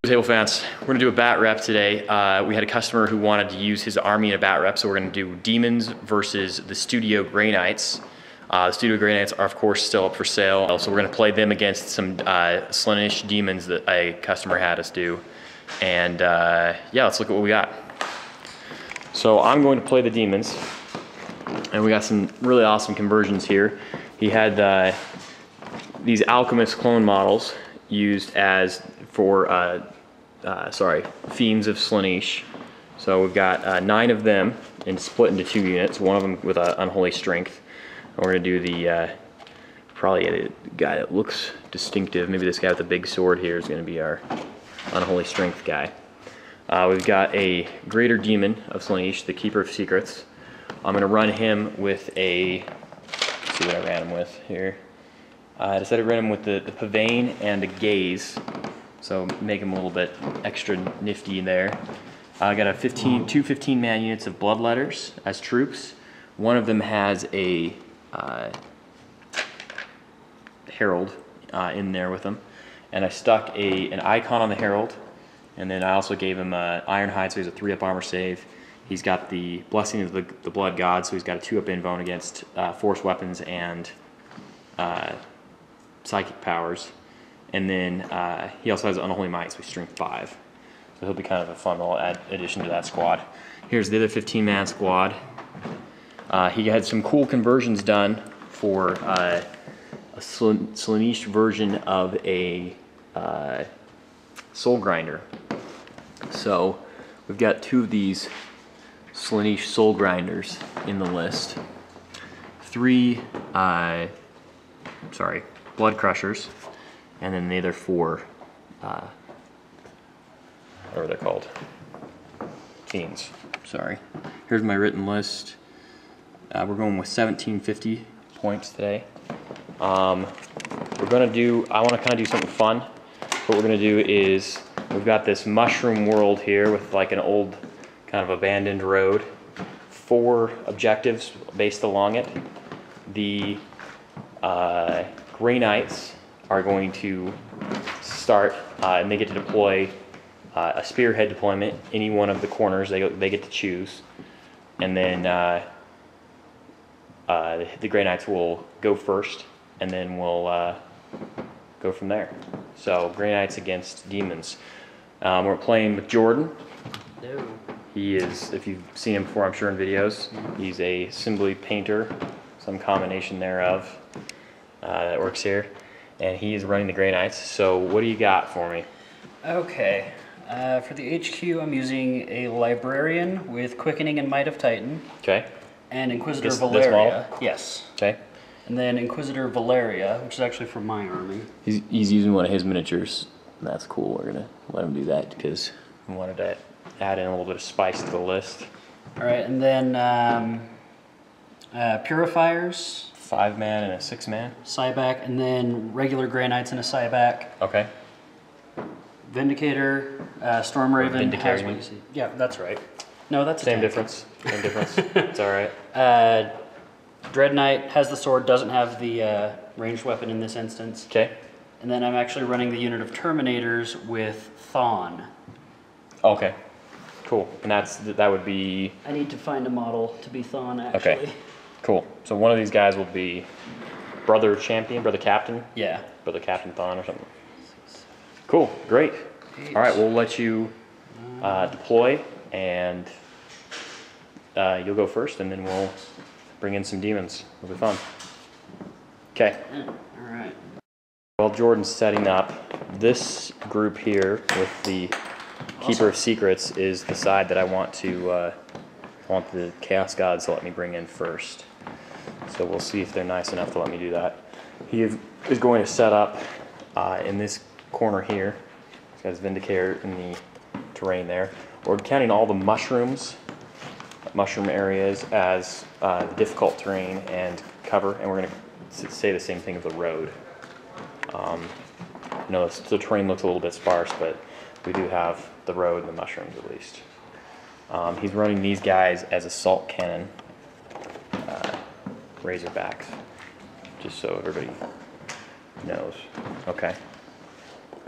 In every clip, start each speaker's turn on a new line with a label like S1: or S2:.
S1: Table fans, we're gonna do a bat rep today. We had a customer who wanted to use his army in a bat rep, so we're gonna do Demons versus the Studio Grey Knights. The Studio Grey Knights are of course still up for sale, so we're gonna play them against some Slaanesh Demons that a customer had us do. And yeah, let's look at what we got. So I'm going to play the Demons, and we got some really awesome conversions here. He had these Alchemist clone models used as for Fiends of Slaanesh. So we've got 9 of them and split into 2 units, one of them with Unholy Strength. And we're gonna do the, probably a guy that looks distinctive. Maybe this guy with the big sword here is gonna be our Unholy Strength guy. We've got a Greater Demon of Slaanesh, the Keeper of Secrets. I'm gonna run him with a, let's see what I ran him with here. I decided to run him with the Pavane and the Gaze. So make him a little bit extra nifty in there. I got two 15-man units of Bloodletters as troops. One of them has a Herald in there with him. And I stuck an icon on the Herald. And then I also gave him Ironhide, so he's a 3-up armor save. He's got the Blessing of the Blood God, so he's got a 2-up invuln against force weapons and psychic powers. And then he also has Unholy Might, so he's strength 5. So he'll be kind of a fun little addition to that squad. Here's the other 15-man squad. He had some cool conversions done for a Slaanesh version of a Soul Grinder. So we've got 2 of these Slaanesh Soul Grinders in the list. 3 Blood Crushers. And then the other 4, what are they called? Fiends, sorry. Here's my written list. We're going with 1750 points today. I want to kind of do something fun. What we're gonna do is, we've got this mushroom world here with like an old kind of abandoned road. 4 objectives based along it. The Grey Knights are going to start, and they get to deploy a spearhead deployment, any one of the corners they get to choose. And then the Grey Knights will go first, and then we'll go from there. So Grey Knights against Demons. We're playing with Jordan.
S2: No.
S1: He is, if you've seen him before, I'm sure in videos, he's a Assembly painter, some combination thereof that works here. And he's running the Grey Knights. So what do you got for me?
S2: Okay. For the HQ, I'm using a Librarian with Quickening and Might of Titan.
S1: Okay.
S2: And Inquisitor
S1: This
S2: Valeria.
S1: model?
S2: Yes.
S1: Okay.
S2: And then Inquisitor Valeria, which is actually from my army.
S1: He's using one of his miniatures. That's cool. We're gonna let him do that because we wanted to add in a little bit of spice to the list.
S2: All right, and then Purifiers.
S1: 5-man and a 6-man.
S2: Cyback, and then regular Grey Knights and a Cyback.
S1: Okay.
S2: Vindicator, Storm Raven. Has what you see. Yeah, that's right. No, that's
S1: Same difference. Same difference. It's all right.
S2: Dread Knight has the sword, doesn't have the ranged weapon in this instance.
S1: Okay.
S2: And then I'm actually running the unit of Terminators with Thawne.
S1: Okay. Cool. And that would be.
S2: I need to find a model to be Thawne, actually.
S1: Okay. Cool. So one of these guys will be Brother Champion, Brother Captain.
S2: Yeah.
S1: Brother Captain Thawne or something. Cool. Great.
S2: 8.
S1: All right. We'll let you deploy, and you'll go first, and then we'll bring in some demons. It'll be fun. Okay.
S2: All right.
S1: While Jordan's setting up, this group here with the Keeper of Secrets is the side that I want the Chaos Gods to let me bring in first. So we'll see if they're nice enough to let me do that. He is going to set up in this corner here. He's got his Vindicator in the terrain there. We're counting all the mushroom areas as difficult terrain and cover, and we're going to say the same thing of the road. The terrain looks a little bit sparse, but we do have the road and the mushrooms at least. He's running these guys as assault cannon Razorbacks, just so everybody knows. Okay,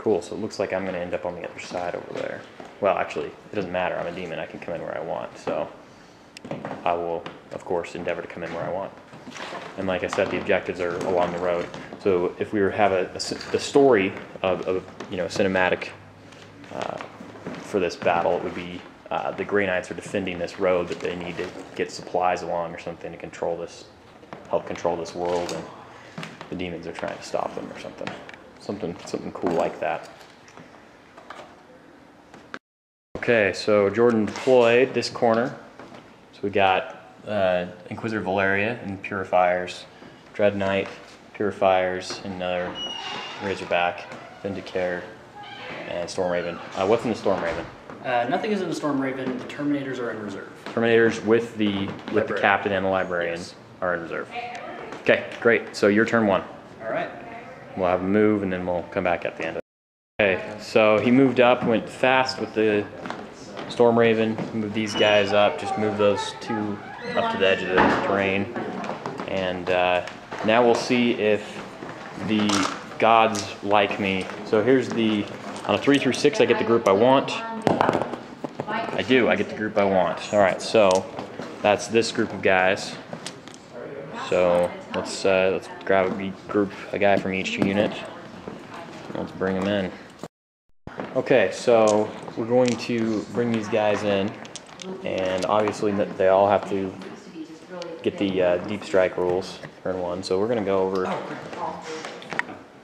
S1: Cool, so it looks like I'm gonna end up on the other side over there. Well, actually, it doesn't matter, I'm a demon, I can come in where I want, so I will, of course, endeavor to come in where I want. And like I said, the objectives are along the road. So if we were to have a story of you know, cinematic for this battle, it would be the Grey Knights are defending this road that they need to get supplies along or something to control this, help control this world, and the demons are trying to stop them or something. Something cool like that. Okay, so Jordan deployed this corner. So we got Inquisitor Valeria and Purifiers, Dread Knight, Purifiers, and another Razorback, Vindicare, and Storm Raven. What's in the Storm Raven?
S2: Nothing is in the Storm Raven. The Terminators are in reserve.
S1: Terminators with the captain and the librarian are in reserve. Okay, great. So your turn 1.
S2: All right.
S1: We'll have him move, and then we'll come back at the end of it. Okay, so he moved up, went fast with the Storm Raven, move these guys up, just move those 2 up to the edge of the terrain. And now we'll see if the gods like me. So here's the, on a 3 through 6, I get the group I want. I do, I get the group I want. All right, so that's this group of guys. So let's grab a guy from each unit. Let's bring them in. Okay, so we're going to bring these guys in, and obviously they all have to get the deep strike rules, turn 1. So we're going to go over.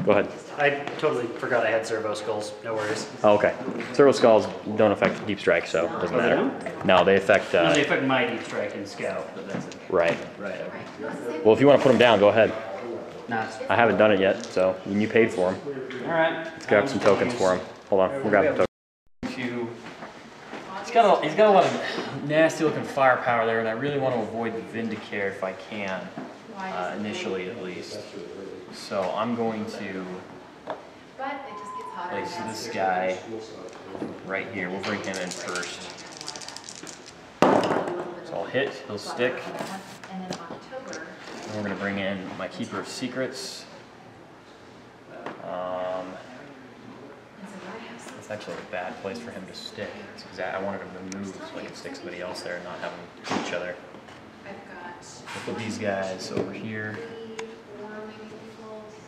S1: Go ahead.
S2: I totally forgot I had servo skulls. No worries.
S1: Oh, okay. Servo skulls don't affect deep strike, so it doesn't matter. No, they affect.
S2: No, they affect my deep strike and scout, but that's it.
S1: Right.
S2: Right. Okay.
S1: Well, if you want to put them down, go ahead.
S2: Nah.
S1: I haven't done it yet, so you paid for them.
S2: All right.
S1: Let's grab some tokens for him. Hold on, we'll grab the tokens. He's got a lot of nasty looking firepower there, and I really want to avoid the Vindicare if I can, initially at least. So I'm going to place this guy right here. We'll bring him in first. So I'll hit, he'll stick. And we're going to bring in my Keeper of Secrets. It's actually a bad place for him to stick. It's exact. I wanted him to move so I could stick somebody else there and not have them hit each other. We'll put these guys over here.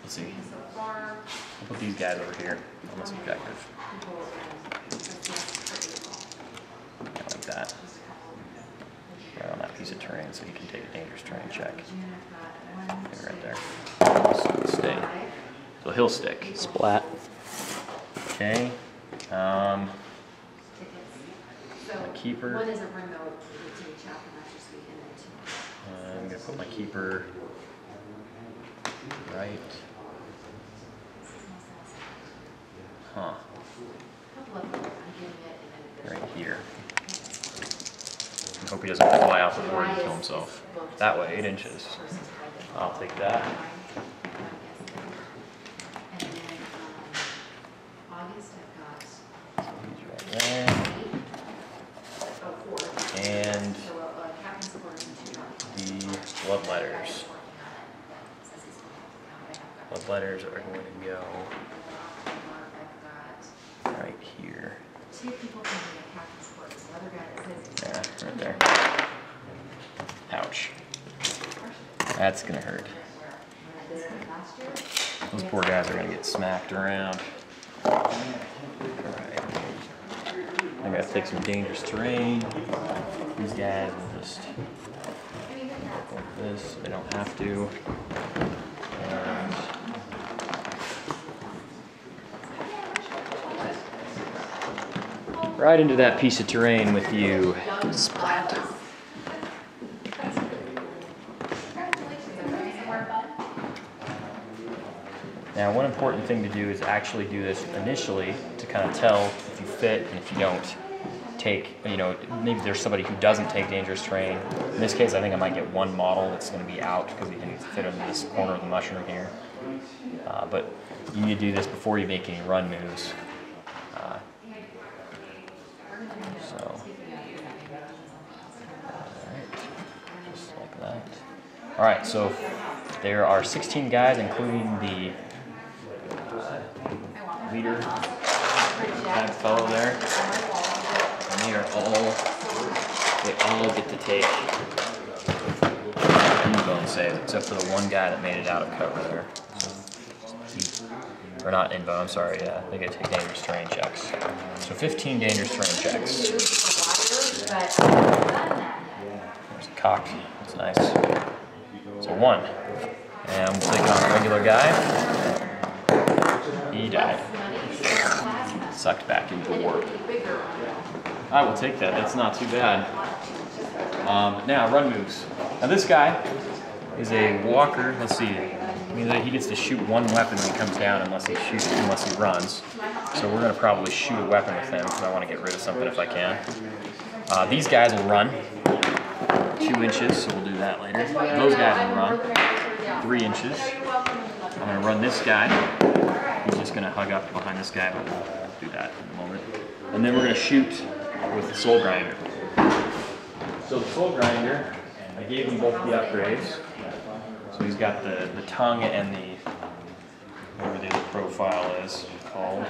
S1: Let's see. We'll put these guys over here on this objective. Like that. Right on that piece of terrain so he can take a dangerous terrain check. Right there. So stay. So he'll stick. Splat. Okay. My keeper. I'm gonna put my keeper right. Huh. Right here. I hope he doesn't fly off the board and kill himself. That way, 8 inches. I'll take that. He's right there. And the bloodletters. Bloodletters are going to go right here. Yeah, right there. Ouch. That's gonna hurt. Those poor guys are gonna get smacked around. Alright. I gotta take some dangerous terrain. These guys will just work like this. They don't have to. And right into that piece of terrain with you. Splat. Now, one important thing to do is actually do this initially to kind of tell if you fit and if you don't take, you know, maybe there's somebody who doesn't take dangerous terrain. In this case, I think I might get one model that's going to be out because he didn't fit into this corner of the mushroom here. But you need to do this before you make any run moves. Just like that. All right, so there are 16 guys, including the leader type fellow there. And they all get to take invuln saves, except for the one guy that made it out of cover there. Or not invuln, I'm sorry, they get to take dangerous terrain checks. So 15 dangerous terrain checks. There's a cock, that's nice. So 1. And we'll take on a regular guy. He died. Sucked back into the warp. I will take that, that's not too bad. Now, run moves. Now this guy is a walker, let's see. I mean, he gets to shoot one weapon when he comes down unless he runs. So we're going to probably shoot a weapon with him because I want to get rid of something if I can. These guys will run 2 inches, so we'll do that later. Those guys will run 3 inches. I'm going to run this guy. He's just going to hug up behind this guy, but we'll do that in a moment. And then we're going to shoot with the Soul Grinder. So the Soul Grinder, I gave him both the upgrades. So he's got the tongue and the, whatever the other profile is called,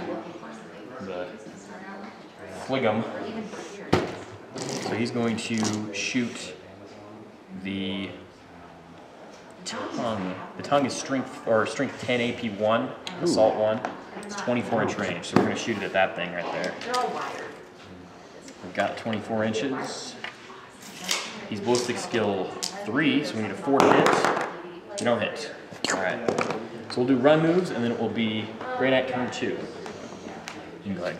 S1: the phlegm. So he's going to shoot the tongue. The tongue is strength 10 AP 1, assault 1. It's 24-inch range, so we're going to shoot it at that thing right there. We've got 24 inches. He's ballistic skill 3, so we need a 4 to hit. You don't hit. Alright. So we'll do run moves, and then it will be Grey Knight turn 2. You can go ahead and click.